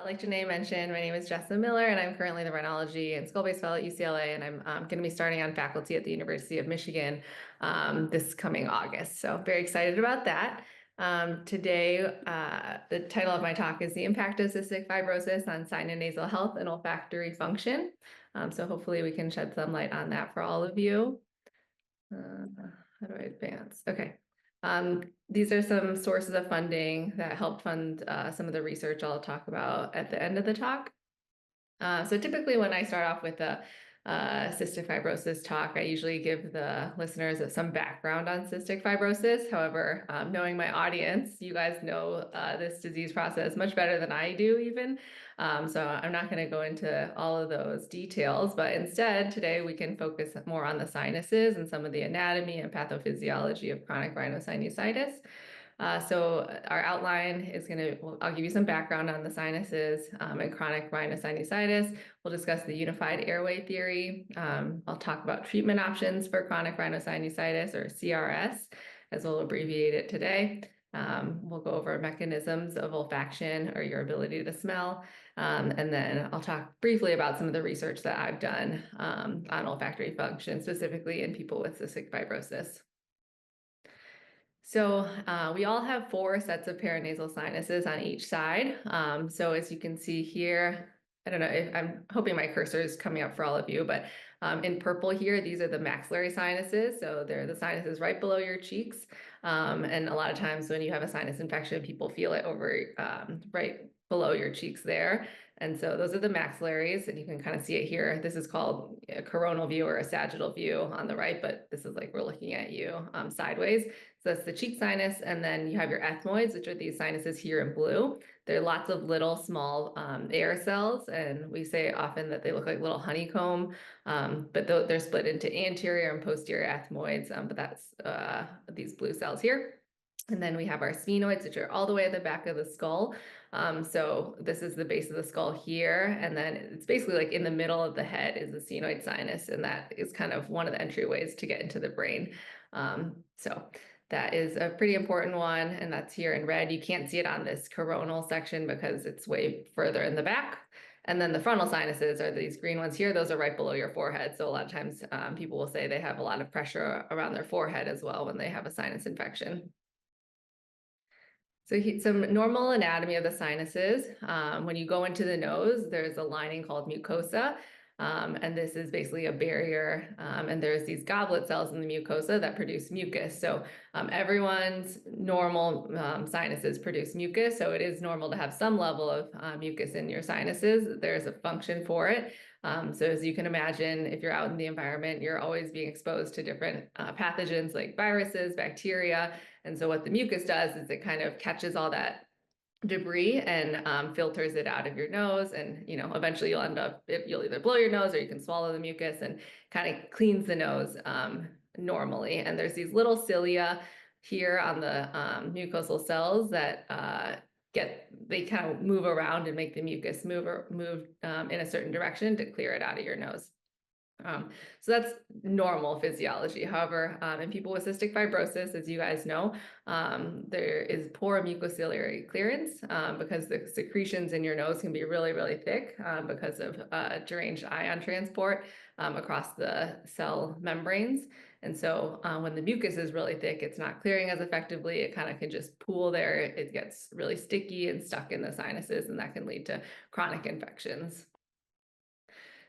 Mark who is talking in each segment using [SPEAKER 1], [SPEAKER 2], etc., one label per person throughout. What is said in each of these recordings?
[SPEAKER 1] Like Janae mentioned, my name is Jessa Miller, and I'm currently the Rhinology and Skull-Base Fellow at UCLA, and I'm going to be starting on faculty at the University of Michigan this coming August. So very excited about that. Today, the title of my talk is The Impact of Cystic Fibrosis on Sinonasal Health and Olfactory Function. So hopefully we can shed some light on that for all of you. How do I advance? Okay. These are some sources of funding that helped fund some of the research I'll talk about at the end of the talk. So typically when I start off with a cystic fibrosis talk, I usually give the listeners some background on cystic fibrosis. However, knowing my audience, you guys know this disease process much better than I do even. So I'm not going to go into all of those details, but instead today we can focus more on the sinuses and some of the anatomy and pathophysiology of chronic rhinosinusitis. So our outline is I'll give you some background on the sinuses and chronic rhinosinusitis. We'll discuss the Unified Airway Theory. I'll talk about treatment options for chronic rhinosinusitis, or CRS, as we'll abbreviate it today. We'll go over mechanisms of olfaction, or your ability to smell. And then I'll talk briefly about some of the research that I've done on olfactory function, specifically in people with cystic fibrosis. So we all have 4 sets of paranasal sinuses on each side. So as you can see here, I don't know if I'm hoping my cursor is coming up for all of you, but in purple here, these are the maxillary sinuses. So they're the sinuses right below your cheeks. And a lot of times when you have a sinus infection, people feel it over right below your cheeks there. And so those are the maxillaries, and you can kind of see it here. This is called a coronal view or a sagittal view on the right, but this is like we're looking at you sideways. So that's the cheek sinus, and then you have your ethmoids, which are these sinuses here in blue. There are lots of little small air cells, and we say often that they look like little honeycomb, but they're split into anterior and posterior ethmoids, but that's these blue cells here. And then we have our sphenoids, which are all the way at the back of the skull. So this is the base of the skull here, and then it's basically like in the middle of the head is the sphenoid sinus, and that is kind of one of the entryways to get into the brain. So that is a pretty important one, and that's here in red. You can't see it on this coronal section because it's way further in the back. And then the frontal sinuses are these green ones here. Those are right below your forehead. So a lot of times people will say they have a lot of pressure around their forehead as well when they have a sinus infection. So some normal anatomy of the sinuses. When you go into the nose, there's a lining called mucosa. And this is basically a barrier, and there's these goblet cells in the mucosa that produce mucus. So everyone's normal sinuses produce mucus, so it is normal to have some level of mucus in your sinuses. There's a function for it. So as you can imagine, if you're out in the environment, you're always being exposed to different pathogens like viruses, bacteria. And so what the mucus does is it kind of catches all that debris and filters it out of your nose, and eventually you'll either blow your nose or you can swallow the mucus, and kind of cleans the nose normally. And there's these little cilia here on the mucosal cells that they kind of move around and make the mucus move in a certain direction to clear it out of your nose. So that's normal physiology. However, in people with cystic fibrosis, as you guys know, there is poor mucociliary clearance because the secretions in your nose can be really, really thick because of deranged ion transport across the cell membranes. And so when the mucus is really thick, it's not clearing as effectively. It kind of can just pool there. It gets really sticky and stuck in the sinuses, and that can lead to chronic infections.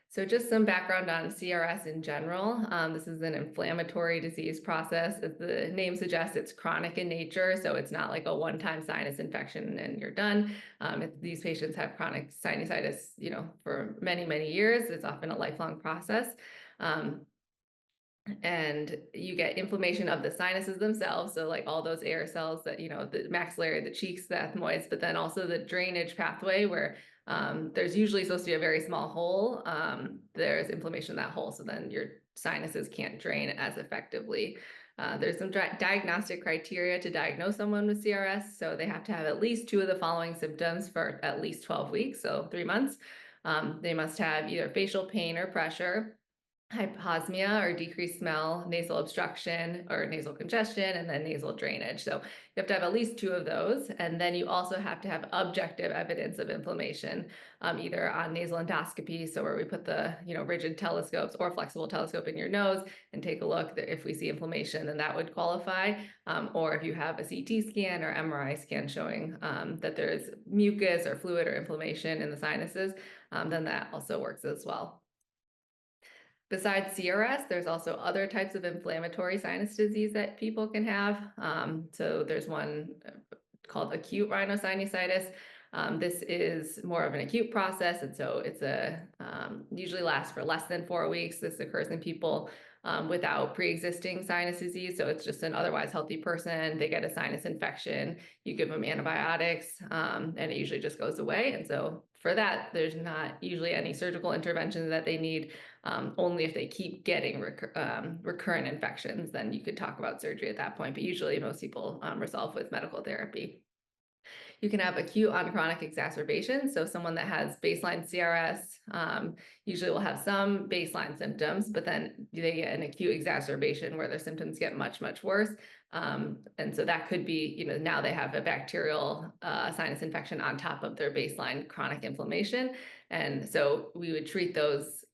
[SPEAKER 1] So just some background on CRS in general. This is an inflammatory disease process. As the name suggests, it's chronic in nature, so it's not like a one-time sinus infection and you're done. If these patients have chronic sinusitis, for many, many years, it's often a lifelong process. And you get inflammation of the sinuses themselves, so like all those air cells that, the maxillary, the cheeks, the ethmoids, but then also the drainage pathway where there's usually supposed to be a very small hole. There's inflammation in that hole, so then your sinuses can't drain as effectively. There's some diagnostic criteria to diagnose someone with CRS, so they have to have at least 2 of the following symptoms for at least 12 weeks, so 3 months. They must have either facial pain or pressure. hyposmia or decreased smell, nasal obstruction or nasal congestion, and then nasal drainage. So you have to have at least 2 of those. And then you also have to have objective evidence of inflammation, either on nasal endoscopy, so where we put the rigid telescopes or flexible telescope in your nose and take a look. If we see inflammation, then that would qualify. Or if you have a CT scan or MRI scan showing that there's mucus or fluid or inflammation in the sinuses, then that also works as well. Besides CRS, there's also other types of inflammatory sinus disease that people can have. So there's one called acute rhinosinusitis. This is more of an acute process, and so it's usually lasts for less than 4 weeks. This occurs in people without pre-existing sinus disease, so it's just an otherwise healthy person. They get a sinus infection, you give them antibiotics, and it usually just goes away. And so for that, there's not usually any surgical intervention that they need. Only if they keep getting recurrent infections, then you could talk about surgery at that point. But usually most people resolve with medical therapy. You can have acute on chronic exacerbations. So someone that has baseline CRS usually will have some baseline symptoms, but then they get an acute exacerbation where their symptoms get much, much worse. And so that could be, now they have a bacterial sinus infection on top of their baseline chronic inflammation. And so we would treat those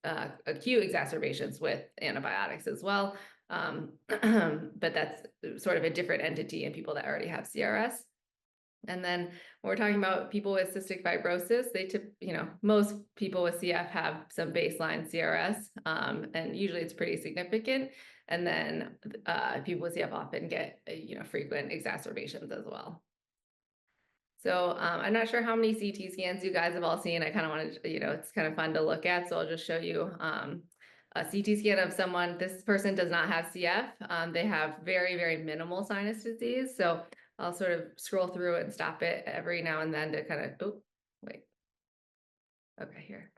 [SPEAKER 1] acute exacerbations with antibiotics as well. But that's sort of a different entity in people that already have CRS. And then when we're talking about people with cystic fibrosis, most people with CF have some baseline CRS, and usually it's pretty significant. And then people with CF often get, frequent exacerbations as well. So I'm not sure how many CT scans you guys have all seen. I kind of wanted, it's kind of fun to look at. So I'll just show you a CT scan of someone. This person does not have CF. They have very, very minimal sinus disease. So I'll sort of scroll through and stop it every now and then to kind of, oh, wait. Okay, here.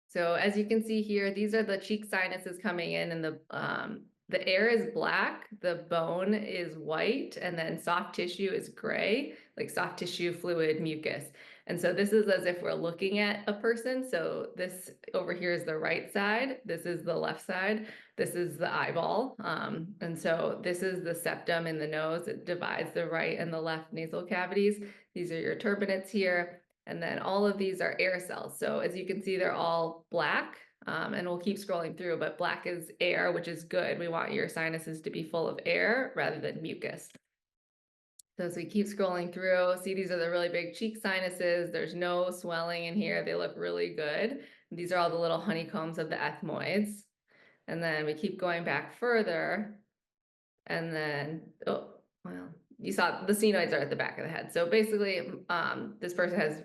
[SPEAKER 1] So as you can see here, these are the cheek sinuses coming in, and the air is black, the bone is white, and then soft tissue is gray, like soft tissue, fluid, mucus. And so this is as if we're looking at a person. So this over here is the right side, this is the left side, this is the eyeball. And so this is the septum in the nose. It divides the right and the left nasal cavities. These are your turbinates here. And then all of these are air cells. So as you can see, they're all black, and we'll keep scrolling through, but black is air, which is good. We want your sinuses to be full of air rather than mucus. So as we keep scrolling through, see, these are the really big cheek sinuses. There's no swelling in here. They look really good. These are all the little honeycombs of the ethmoids. And then we keep going back further. And then, oh, well, you saw the sphenoids are at the back of the head. So basically, this person has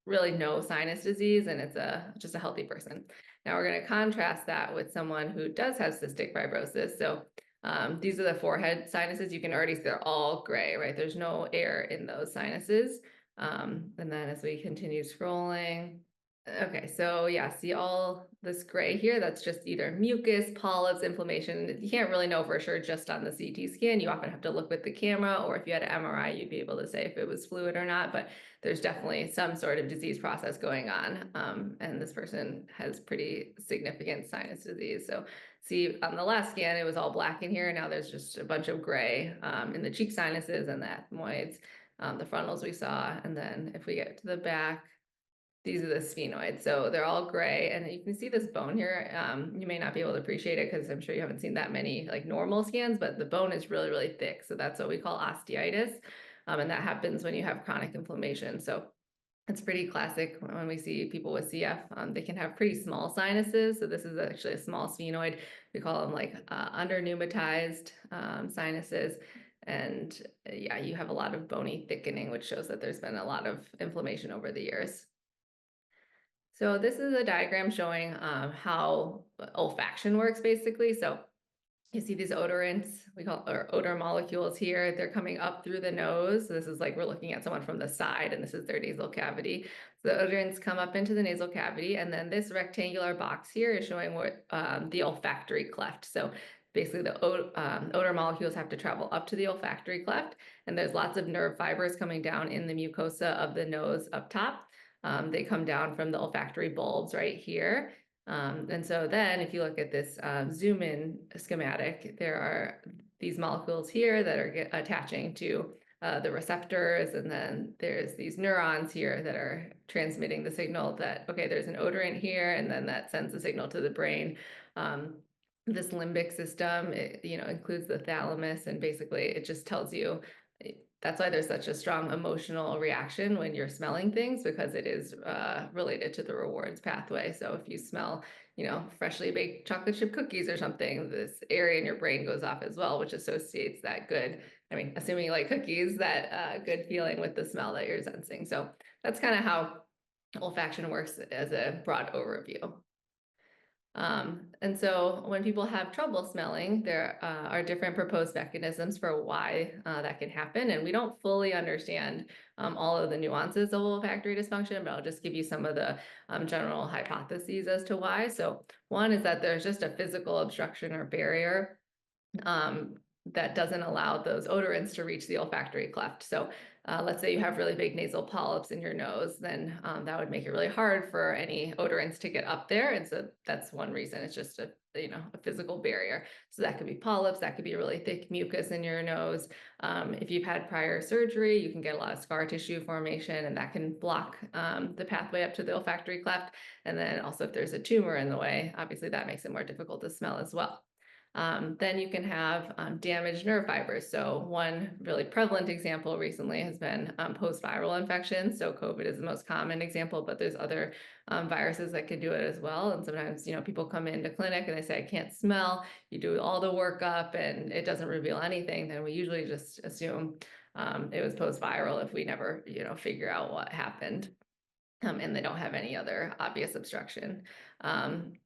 [SPEAKER 1] really no sinus disease, and it's just a healthy person. Now we're going to contrast that with someone who does have cystic fibrosis. So these are the forehead sinuses. You can already see they're all gray, right? There's no air in those sinuses. And then as we continue scrolling, okay, so yeah, see all this gray here, that's just either mucus, polyps, inflammation. You can't really know for sure just on the CT scan. You often have to look with the camera, or if you had an MRI, you'd be able to say if it was fluid or not, but there's definitely some sort of disease process going on. And this person has pretty significant sinus disease. So see, on the last scan, it was all black in here. Now there's just a bunch of gray in the cheek sinuses and the ethmoids, the frontals we saw. And then if we get to the back, these are the sphenoids. So they're all gray, and you can see this bone here. You may not be able to appreciate it because I'm sure you haven't seen that many like normal scans, but the bone is really, really thick. So that's what we call osteitis. And that happens when you have chronic inflammation. So it's pretty classic when we see people with CF. They can have pretty small sinuses. So this is actually a small sphenoid. We call them like under-pneumatized sinuses. And yeah, you have a lot of bony thickening, which shows that there's been a lot of inflammation over the years. So this is a diagram showing how olfaction works basically. So you see these odorants, we call or odor molecules here. They're coming up through the nose. So this is like we're looking at someone from the side, and this is their nasal cavity. So the odorants come up into the nasal cavity, and then this rectangular box here is showing what the olfactory cleft. So basically the odor molecules have to travel up to the olfactory cleft, and there's lots of nerve fibers coming down in the mucosa of the nose up top. They come down from the olfactory bulbs right here. And so then if you look at this zoom in schematic, there are these molecules here that are attaching to the receptors, and then there's these neurons here that are transmitting the signal that, okay, there's an odorant here, and then that sends the signal to the brain. This limbic system, includes the thalamus, and basically it just tells you, that's why there's such a strong emotional reaction when you're smelling things, because it is related to the rewards pathway. So if you smell, freshly baked chocolate chip cookies or something, this area in your brain goes off as well, which associates that good, assuming you like cookies, that good feeling with the smell that you're sensing. So that's kind of how olfaction works as a broad overview. And so when people have trouble smelling, there are different proposed mechanisms for why that can happen. And we don't fully understand all of the nuances of olfactory dysfunction, but I'll just give you some of the general hypotheses as to why. So one is that there's just a physical obstruction or barrier that doesn't allow those odorants to reach the olfactory cleft. So let's say you have really big nasal polyps in your nose, then that would make it really hard for any odorants to get up there. And so that's one reason. It's just a physical barrier. So that could be polyps, that could be really thick mucus in your nose. If you've had prior surgery, you can get a lot of scar tissue formation, and that can block the pathway up to the olfactory cleft. And then also if there's a tumor in the way, obviously that makes it more difficult to smell as well. Then you can have damaged nerve fibers. So one really prevalent example recently has been post-viral infections. So COVID is the most common example, but there's other viruses that can do it as well. And sometimes, people come into clinic and they say, I can't smell. You do all the workup and it doesn't reveal anything. Then we usually just assume it was post-viral if we never, figure out what happened. And they don't have any other obvious obstruction.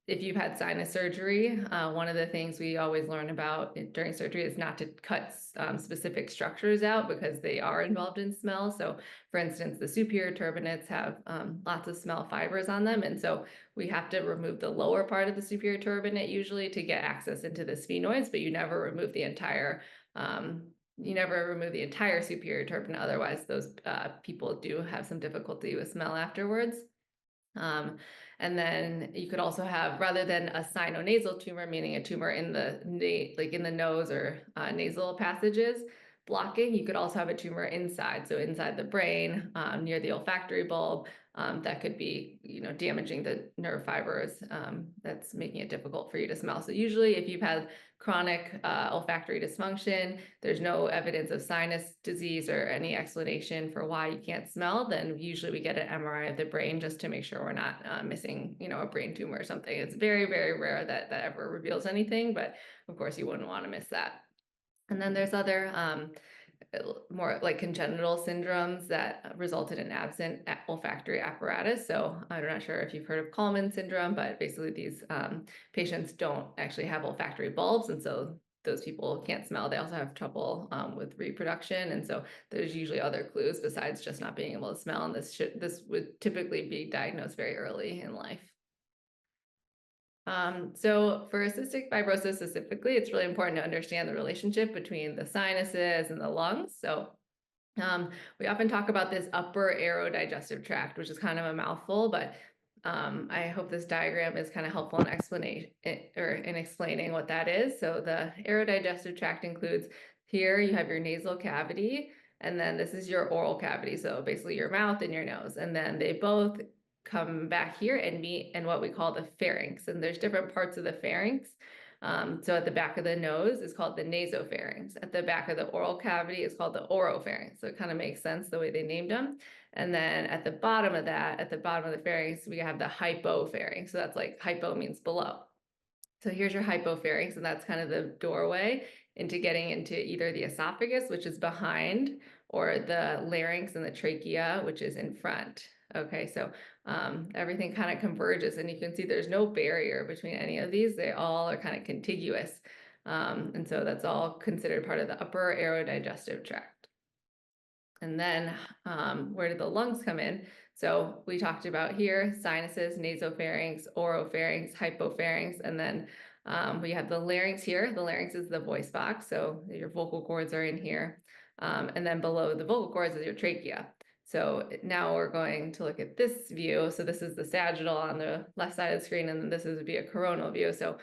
[SPEAKER 1] If you've had sinus surgery, one of the things we always learn about during surgery is not to cut specific structures out because they are involved in smell. So for instance, the superior turbinates have lots of smell fibers on them. And so we have to remove the lower part of the superior turbinate usually to get access into the sphenoids, but you never remove the entire superior turbinate. Otherwise, those people do have some difficulty with smell afterwards. And then you could also have, rather than a sinonasal tumor, meaning a tumor in the in the nose or nasal passages blocking, you could also have a tumor inside. So inside the brain, near the olfactory bulb, that could be, damaging the nerve fibers. That's making it difficult for you to smell. So usually if you've had chronic olfactory dysfunction, there's no evidence of sinus disease or any explanation for why you can't smell, then usually we get an MRI of the brain just to make sure we're not missing, a brain tumor or something. It's very, very rare that that ever reveals anything, but of course you wouldn't want to miss that. And then there's other more like congenital syndromes that resulted in absent olfactory apparatus. So I'm not sure if you've heard of Kallmann syndrome, but basically these patients don't actually have olfactory bulbs, and so those people can't smell. They also have trouble with reproduction, and so there's usually other clues besides just not being able to smell, and this would typically be diagnosed very early in life. So for cystic fibrosis specifically, it's really important to understand the relationship between the sinuses and the lungs. So we often talk about this upper aerodigestive tract, which is kind of a mouthful, but I hope this diagram is kind of helpful in explaining what that is. So the aerodigestive tract includes, here you have your nasal cavity, and then this is your oral cavity. So basically your mouth and your nose, and then they both come back here and meet in what we call the pharynx. And there's different parts of the pharynx. So at the back of the nose is called the nasopharynx. At the back of the oral cavity is called the oropharynx. So it kind of makes sense the way they named them. And then at the bottom of that, at the bottom of the pharynx, we have the hypopharynx. So that's like hypo means below. So here's your hypopharynx, and that's kind of the doorway into getting into either the esophagus, which is behind, or the larynx and the trachea, which is in front. Okay, so everything kind of converges, and you can see there's no barrier between any of these. They all are kind of contiguous. And so that's all considered part of the upper aerodigestive tract. And then where did the lungs come in? So we talked about here, sinuses, nasopharynx, oropharynx, hypopharynx, and then we have the larynx here. The larynx is the voice box, so your vocal cords are in here. And then below the vocal cords is your trachea. So now we're going to look at this view. So this is the sagittal on the left side of the screen, and then this would be a coronal view. So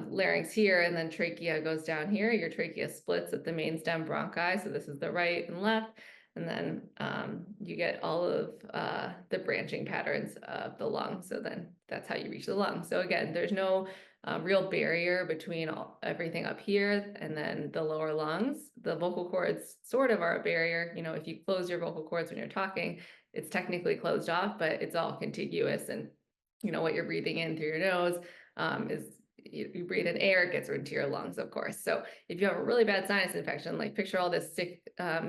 [SPEAKER 1] larynx here, and then trachea goes down here. Your trachea splits at the main stem bronchi. So this is the right and left. And then you get all of the branching patterns of the lung. So then that's how you reach the lung. So again, there's no real barrier between everything up here and then the lower lungs. The vocal cords sort of are a barrier. You know, if you close your vocal cords when you're talking, it's technically closed off, but it's all contiguous. And, you know, what you're breathing in through your nose is you breathe in air, it gets into your lungs, of course. So if you have a really bad sinus infection, like picture all this thick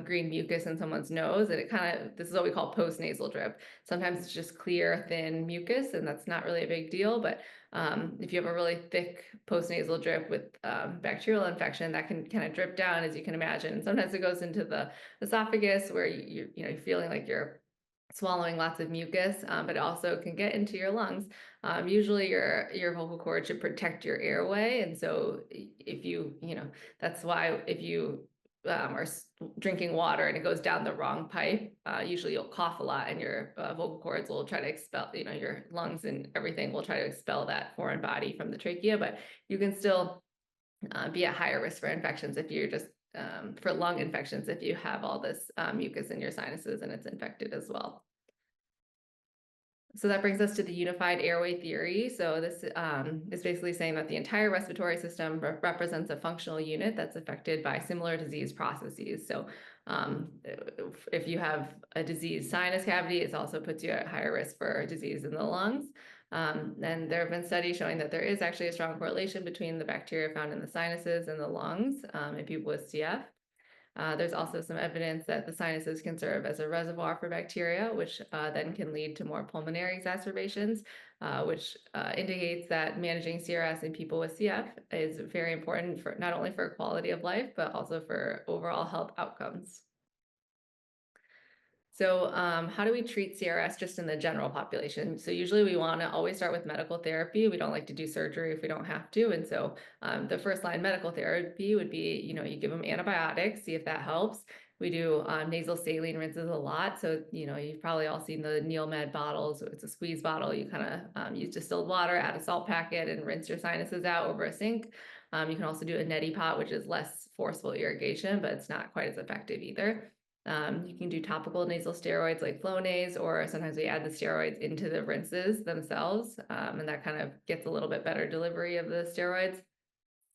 [SPEAKER 1] green mucus in someone's nose, and it kind of, this is what we call postnasal drip. Sometimes it's just clear, thin mucus, and that's not really a big deal. But if you have a really thick postnasal drip with bacterial infection, that can kind of drip down, as you can imagine. And sometimes it goes into the esophagus, where you're feeling like you're swallowing lots of mucus, but it also can get into your lungs. Usually your vocal cord should protect your airway. And so if that's why if you are drinking water and it goes down the wrong pipe, usually you'll cough a lot, and your vocal cords will try to expel, your lungs and everything will try to expel that foreign body from the trachea, but you can still be at higher risk for infections if you're just for lung infections if you have all this mucus in your sinuses and it's infected as well. So that brings us to the Unified Airway Theory. So this is basically saying that the entire respiratory system represents a functional unit that's affected by similar disease processes. So if you have a diseased sinus cavity, it also puts you at higher risk for disease in the lungs. And there have been studies showing that there is actually a strong correlation between the bacteria found in the sinuses and the lungs in people with CF. There's also some evidence that the sinuses can serve as a reservoir for bacteria, which then can lead to more pulmonary exacerbations, which indicates that managing CRS in people with CF is very important for not only for quality of life, but also for overall health outcomes. So how do we treat CRS just in the general population? So usually we want to always start with medical therapy. We don't like to do surgery if we don't have to. And so the first line medical therapy would be, you give them antibiotics, see if that helps. We do nasal saline rinses a lot. So, you've probably all seen the NeilMed bottles. It's a squeeze bottle. You kind of use distilled water, add a salt packet, and rinse your sinuses out over a sink. You can also do a neti pot, which is less forceful irrigation, but it's not quite as effective either. You can do topical nasal steroids like Flonase, or sometimes we add the steroids into the rinses themselves, and that kind of gets a little bit better delivery of the steroids.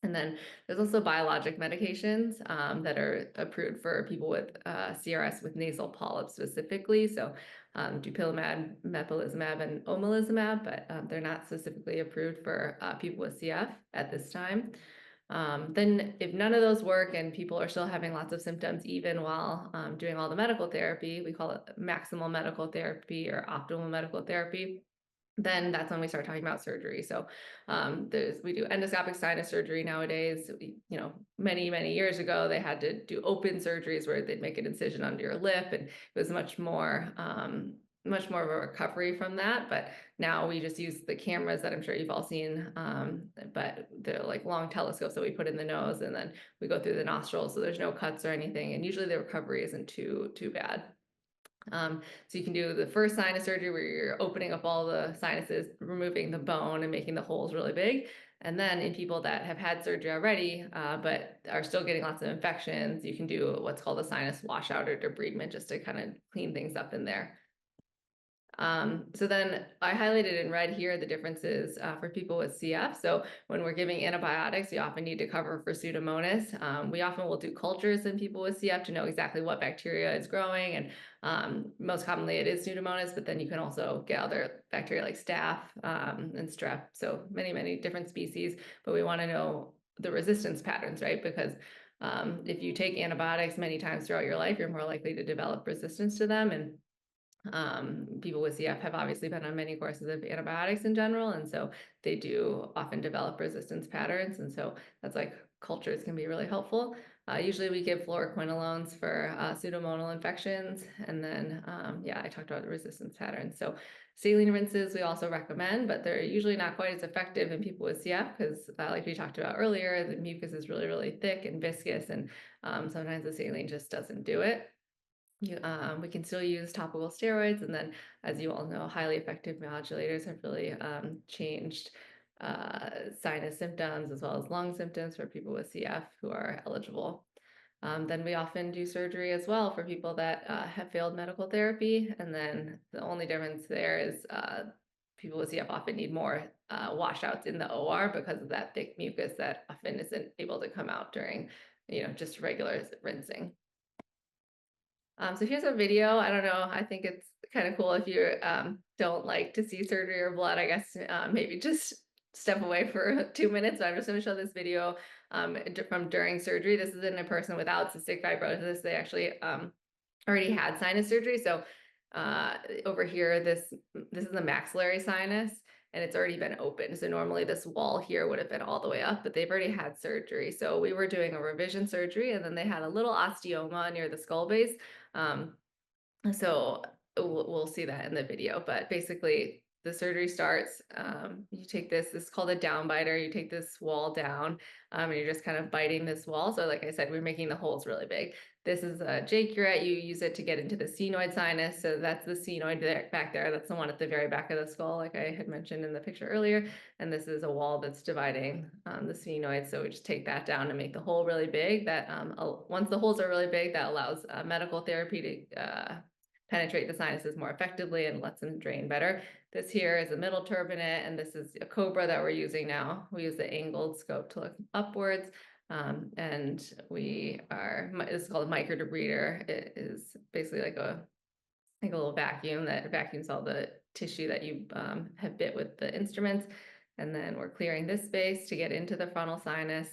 [SPEAKER 1] And then there's also biologic medications that are approved for people with CRS with nasal polyps specifically. So dupilumab, mepolizumab, and omalizumab, but they're not specifically approved for people with CF at this time. Then if none of those work and people are still having lots of symptoms, even while doing all the medical therapy, we call it maximal medical therapy or optimal medical therapy, then that's when we start talking about surgery. So we do endoscopic sinus surgery nowadays. Many, many years ago, they had to do open surgeries where they'd make an incision under your lip, and it was much more of a recovery from that. But now we just use the cameras that I'm sure you've all seen, but they're like long telescopes that we put in the nose, and then we go through the nostrils, so there's no cuts or anything, and usually the recovery isn't too bad. So you can do the first sinus surgery where you're opening up all the sinuses, removing the bone and making the holes really big. And then in people that have had surgery already, but are still getting lots of infections, you can do what's called a sinus washout or debridement, just to kind of clean things up in there. So then I highlighted in red here the differences for people with CF. So when we're giving antibiotics, we often need to cover for Pseudomonas. We often will do cultures in people with CF to know exactly what bacteria is growing, and most commonly it is Pseudomonas, but then you can also get other bacteria like staph and strep. So many, many different species, but we want to know the resistance patterns, right? Because if you take antibiotics many times throughout your life, you're more likely to develop resistance to them. And people with CF have obviously been on many courses of antibiotics in general, and so they do often develop resistance patterns, and so that's like cultures can be really helpful. Usually we give fluoroquinolones for pseudomonal infections, and then I talked about the resistance patterns. So saline rinses we also recommend, but they're usually not quite as effective in people with CF because like we talked about earlier, the mucus is really, really thick and viscous, and sometimes the saline just doesn't do it. We can still use topical steroids, and then, as you all know, highly effective modulators have really changed sinus symptoms as well as lung symptoms for people with CF who are eligible. Then we often do surgery as well for people that have failed medical therapy, and then the only difference there is people with CF often need more washouts in the OR because of that thick mucus that often isn't able to come out during, just regular rinsing. So here's a video. I don't know. I think it's kind of cool if you don't like to see surgery or blood. I guess maybe just step away for 2 minutes. But I'm just going to show this video from during surgery. This is in a person without cystic fibrosis. They actually already had sinus surgery. So over here, this is the maxillary sinus, and it's already been opened. So normally this wall here would have been all the way up, but they've already had surgery. So we were doing a revision surgery, and then they had a little osteoma near the skull base. So we'll see that in the video, but basically the surgery starts, you take this is called a down biter. You take this wall down, and you're just kind of biting this wall. So like I said, we're making the holes really big. This is a J curette. You use it to get into the sphenoid sinus. So that's the sphenoid there, back there. That's the one at the very back of the skull, like I had mentioned in the picture earlier. And this is a wall that's dividing the sphenoid. So we just take that down and make the hole really big. That once the holes are really big, that allows medical therapy to penetrate the sinuses more effectively and lets them drain better. This here is a middle turbinate, and this is a cobra that we're using now. We use the angled scope to look upwards. And this is called a microdebrider. It is basically like a little vacuum that vacuums all the tissue that you have bit with the instruments. And then we're clearing this space to get into the frontal sinus.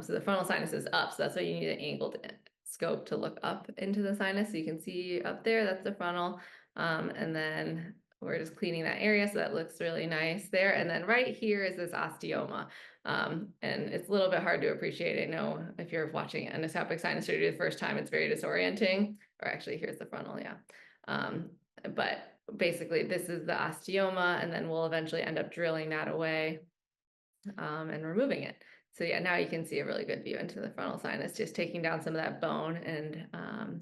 [SPEAKER 1] So the frontal sinus is up, so that's why you need an angled scope to look up into the sinus. So you can see up there, that's the frontal. And then we're just cleaning that area, so that looks really nice there. And then right here is this osteoma. And it's a little bit hard to appreciate. I know if you're watching endoscopic sinus surgery the first time, it's very disorienting. Or actually, here's the frontal, yeah. But basically, this is the osteoma, and then we'll eventually end up drilling that away and removing it. So yeah, now you can see a really good view into the frontal sinus, just taking down some of that bone and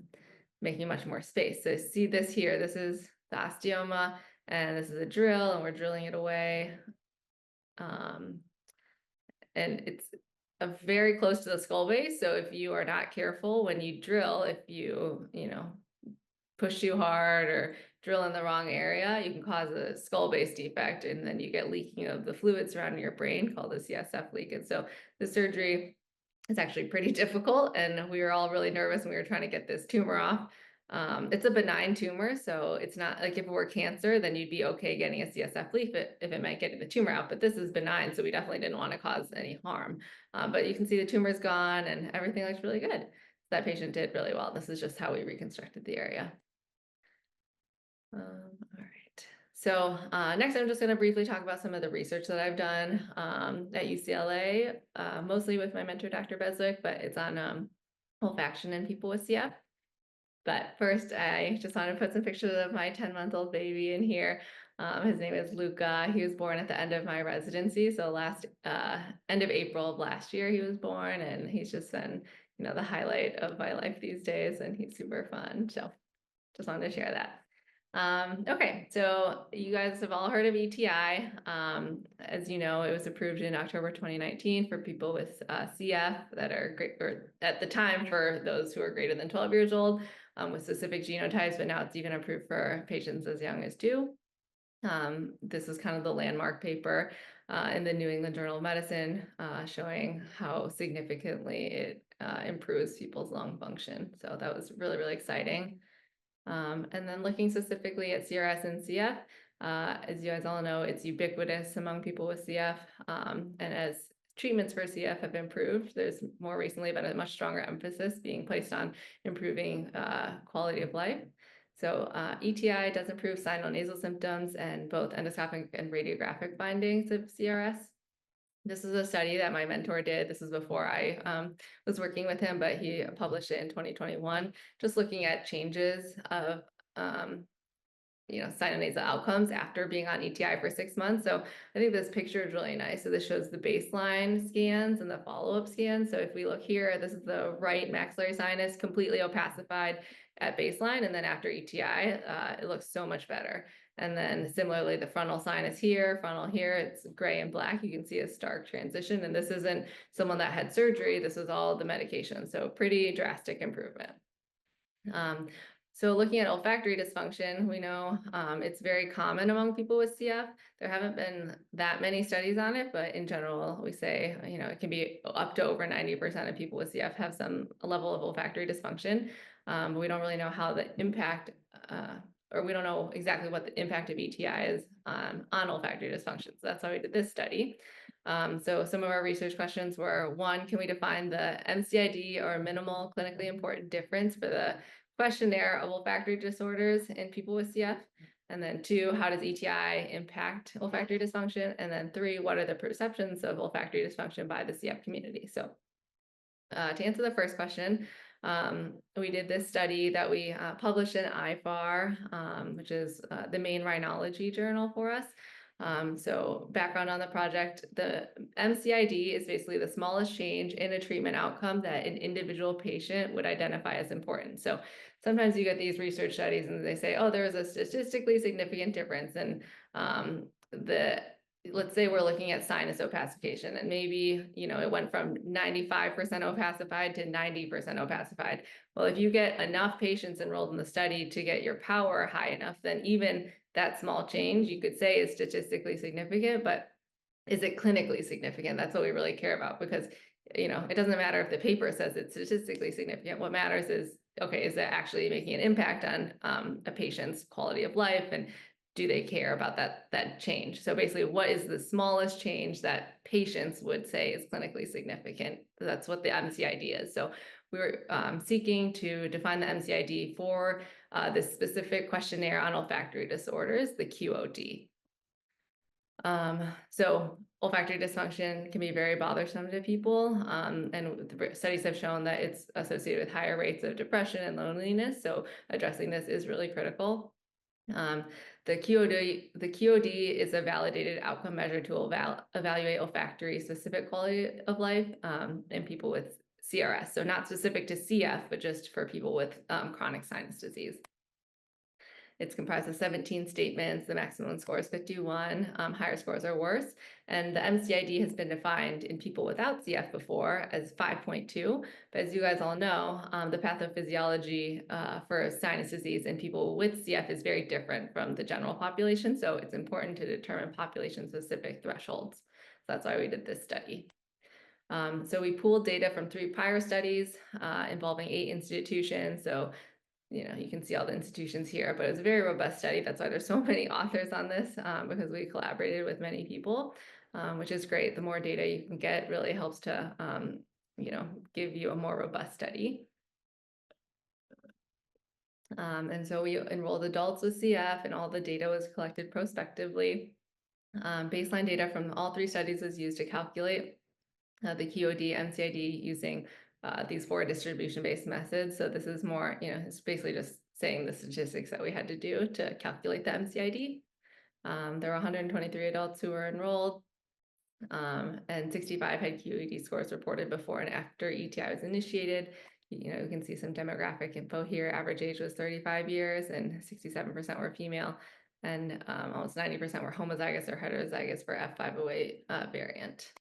[SPEAKER 1] making much more space. So see this here, this is the osteoma, and this is a drill, and we're drilling it away. And it's very close to the skull base. So if you are not careful when you drill, if you push too hard or drill in the wrong area, you can cause a skull base defect, and then you get leaking of the fluid surrounding your brain called the CSF leak. And so the surgery is actually pretty difficult, and we were all really nervous when we were trying to get this tumor off. It's a benign tumor, so it's not like if it were cancer, then you'd be okay getting a CSF leak if it might get the tumor out, but this is benign, so we definitely didn't want to cause any harm. But you can see the tumor's gone and everything looks really good. That patient did really well. This is just how we reconstructed the area. All right. So next, I'm just going to briefly talk about some of the research that I've done at UCLA, mostly with my mentor, Dr. Beswick, but it's on olfaction in people with CF. But first, I just want to put some pictures of my 10-month-old baby in here. His name is Luca. He was born at the end of my residency. So end of April of last year, he was born, and he's just been, the highlight of my life these days, and he's super fun. So just wanted to share that. Okay, so you guys have all heard of ETI. As you know, it was approved in October 2019 for people with CF that are great, or at the time for those who are greater than 12 years old with specific genotypes, but now it's even approved for patients as young as 2. This is kind of the landmark paper in the New England Journal of Medicine showing how significantly it improves people's lung function. So that was really, really exciting. And then looking specifically at CRS and CF, as you guys all know, it's ubiquitous among people with CF. And as treatments for CF have improved, there's more recently been a much stronger emphasis being placed on improving quality of life. So ETI does improve sinonasal symptoms and both endoscopic and radiographic findings of CRS. This is a study that my mentor did. This is before I was working with him, but he published it in 2021, just looking at changes of, sinonasal outcomes after being on ETI for 6 months. So I think this picture is really nice. So this shows the baseline scans and the follow-up scans. So if we look here, this is the right maxillary sinus completely opacified at baseline, and then after ETI, it looks so much better. And then similarly, the frontal sinus here, frontal here, it's gray and black. You can see a stark transition. And this isn't someone that had surgery. This is all the medication. So pretty drastic improvement. So looking at olfactory dysfunction, we know it's very common among people with CF. There haven't been that many studies on it, but in general, we say, it can be up to over 90% of people with CF have some level of olfactory dysfunction. But we don't really know how the impact, or we don't know exactly what the impact of ETI is on olfactory dysfunction. So that's why we did this study. So some of our research questions were, 1, can we define the MCID or minimal clinically important difference for the questionnaire of olfactory disorders in people with CF? And then 2, how does ETI impact olfactory dysfunction? And then 3, what are the perceptions of olfactory dysfunction by the CF community? So to answer the first question, we did this study that we published in IFAR, which is the main rhinology journal for us. So background on the project, the MCID is basically the smallest change in a treatment outcome that an individual patient would identify as important. So sometimes you get these research studies and they say, oh, there is a statistically significant difference. And let's say we're looking at sinus opacification, and maybe, it went from 95% opacified to 90% opacified. Well, if you get enough patients enrolled in the study to get your power high enough, then even that small change you could say is statistically significant, but is it clinically significant? That's what we really care about, because it doesn't matter if the paper says it's statistically significant. What matters is, okay, is it actually making an impact on a patient's quality of life, and do they care about that change? So basically, what is the smallest change that patients would say is clinically significant? That's what the MCID is. So we were seeking to define the MCID for this specific questionnaire on olfactory disorders, the QOD. So olfactory dysfunction can be very bothersome to people, and the studies have shown that it's associated with higher rates of depression and loneliness. So addressing this is really critical. The QOD is a validated outcome measure to evaluate olfactory specific quality of life in people with CRS. So not specific to CF, but just for people with chronic sinus disease. It's comprised of 17 statements. The maximum score is 51. Higher scores are worse. And the MCID has been defined in people without CF before as 5.2. But as you guys all know, the pathophysiology for sinus disease in people with CF is very different from the general population. So it's important to determine population-specific thresholds. So that's why we did this study. So we pooled data from 3 prior studies involving 8 institutions. So you can see all the institutions here, but it was a very robust study. That's why there's so many authors on this, because we collaborated with many people, which is great. The more data you can get really helps to, give you a more robust study. And so we enrolled adults with CF, and all the data was collected prospectively. Baseline data from all 3 studies was used to calculate the QOD, MCID using these 4 distribution-based methods. So this is more, it's basically just saying the statistics that we had to do to calculate the MCID. There were 123 adults who were enrolled, and 65 had QED scores reported before and after ETI was initiated. You can see some demographic info here. Average age was 35 years, and 67% were female, and almost 90% were homozygous or heterozygous for F508 variant.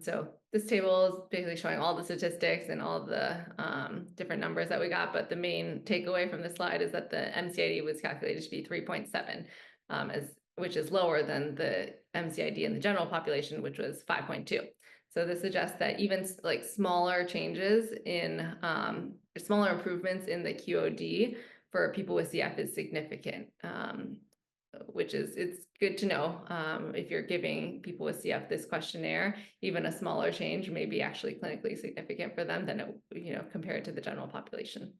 [SPEAKER 1] So this table is basically showing all the statistics and all the different numbers that we got, but the main takeaway from this slide is that the MCID was calculated to be 3.7, which is lower than the MCID in the general population, which was 5.2. So this suggests that even like smaller changes in, smaller improvements in the QOD for people with CF is significant. Which is, it's good to know if you're giving people with CF this questionnaire, even a smaller change may be actually clinically significant for them than it, compared to the general population.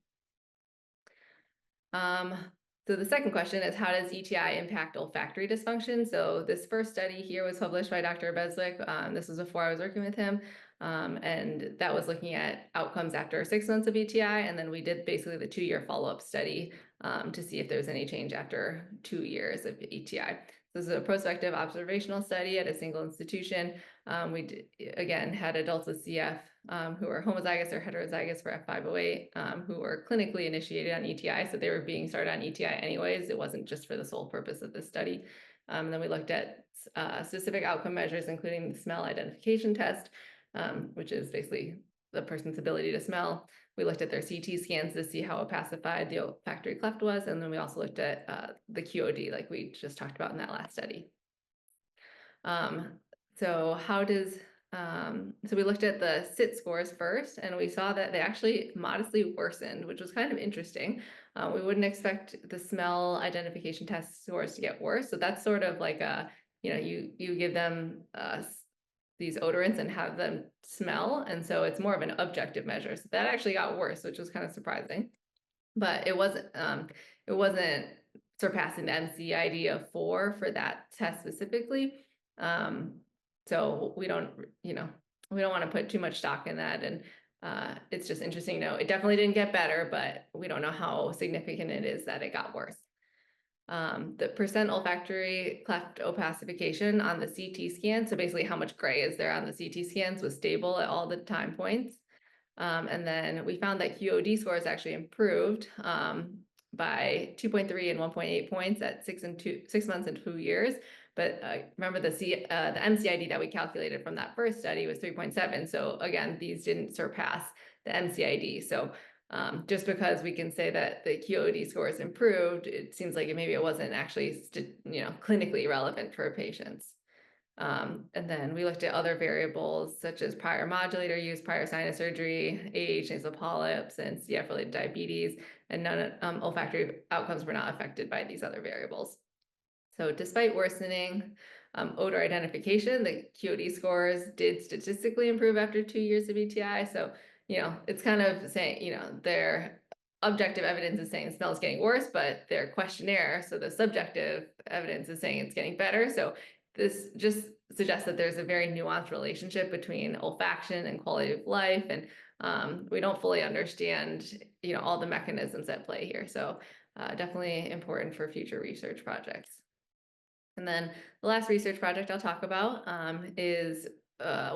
[SPEAKER 1] So the second question is, how does ETI impact olfactory dysfunction? So this first study here was published by Dr. Beswick. This was before I was working with him. And that was looking at outcomes after 6 months of ETI, and then we did basically the 2-year follow-up study to see if there was any change after 2 years of ETI. This is a prospective observational study at a single institution. We again had adults with CF who were homozygous or heterozygous for F508 who were clinically initiated on ETI, so they were being started on ETI anyways. It wasn't just for the sole purpose of this study. And then we looked at specific outcome measures, including the smell identification test, which is basically the person's ability to smell. We looked at their CT scans to see how opacified the olfactory cleft was, and then we also looked at the QOD, like we just talked about in that last study. So we looked at the SIT scores first, and we saw that they actually modestly worsened, which was kind of interesting. We wouldn't expect the smell identification test scores to get worse, so that's sort of like you give them these odorants and have them smell, and so it's more of an objective measure. So that actually got worse, which was kind of surprising, but it wasn't surpassing the MCID of 4 for that test specifically. So we don't want to put too much stock in that, and it's just interesting to know it definitely didn't get better, but we don't know how significant it is that it got worse. The percent olfactory cleft opacification on the CT scan, so basically how much gray is there on the CT scans, was stable at all the time points. And then we found that QOD scores actually improved by 2.3 and 1.8 points at 6 months and 2 years. But remember the MCID that we calculated from that first study was 3.7. So again, these didn't surpass the MCID. So just because we can say that the QOD scores improved, it seems like maybe it wasn't actually clinically relevant for patients. And then we looked at other variables such as prior modulator use, prior sinus surgery, age, nasal polyps, and CF-related diabetes, and none of olfactory outcomes were not affected by these other variables. So despite worsening odor identification, the QOD scores did statistically improve after 2 years of ETI. So, it's kind of saying, their objective evidence is saying the smell is getting worse, but their questionnaire, so the subjective evidence is saying it's getting better. So this just suggests that there's a very nuanced relationship between olfaction and quality of life, and we don't fully understand, all the mechanisms at play here. So definitely important for future research projects. And then the last research project I'll talk about is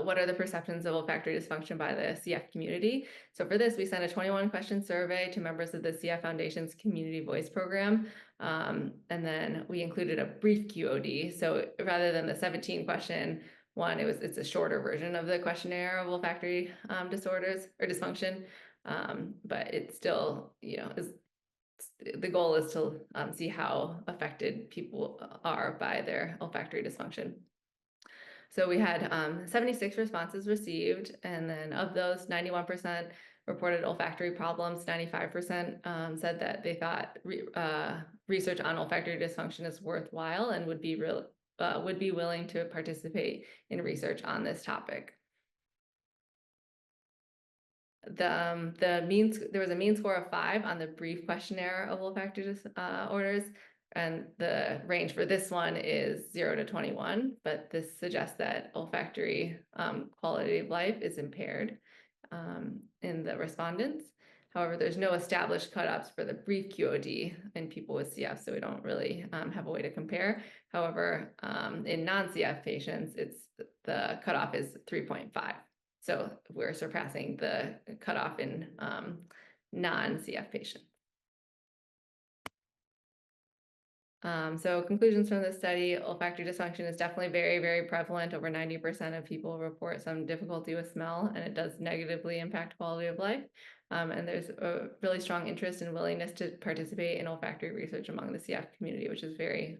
[SPEAKER 1] what are the perceptions of olfactory dysfunction by the CF community. So for this, we sent a 21-question survey to members of the CF Foundation's Community Voice program. And then we included a brief QOD. So rather than the 17-question one, it's a shorter version of the questionnaire of olfactory disorders or dysfunction. But it still, the goal is to see how affected people are by their olfactory dysfunction. So we had 76 responses received, and then of those, 91% reported olfactory problems. 95% said that they thought research on olfactory dysfunction is worthwhile and would be willing to participate in research on this topic. There was a mean score of 5 on the brief questionnaire of olfactory disorders, and the range for this one is 0 to 21, but this suggests that olfactory quality of life is impaired in the respondents. However, there's no established cutoffs for the brief QOD in people with CF, so we don't really have a way to compare. However, in non-CF patients, the cutoff is 3.5. So we're surpassing the cutoff in non-CF patients. So conclusions from this study: olfactory dysfunction is definitely very, very prevalent. Over 90% of people report some difficulty with smell, and it does negatively impact quality of life. And there's a really strong interest and willingness to participate in olfactory research among the CF community, which is very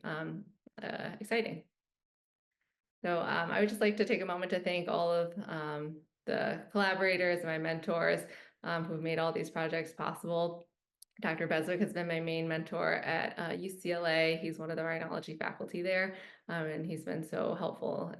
[SPEAKER 1] exciting. So I would just like to take a moment to thank all of the collaborators and my mentors who've made all these projects possible. Dr. Beswick has been my main mentor at UCLA. He's one of the rhinology faculty there, and he's been so helpful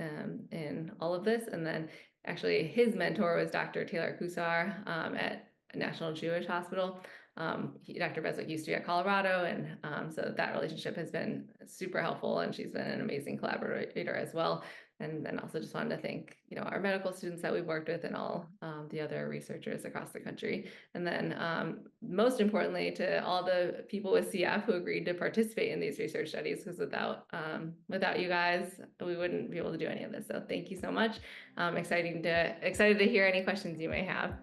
[SPEAKER 1] in all of this. And then actually his mentor was Dr. Taylor Kusar at National Jewish Hospital. Dr. Beswick used to be at Colorado, and so that relationship has been super helpful, and she's been an amazing collaborator as well. And then also just wanted to thank, our medical students that we've worked with and all the other researchers across the country. And then most importantly, to all the people with CF who agreed to participate in these research studies, because without you guys, we wouldn't be able to do any of this. So thank you so much. Excited to hear any questions you may have.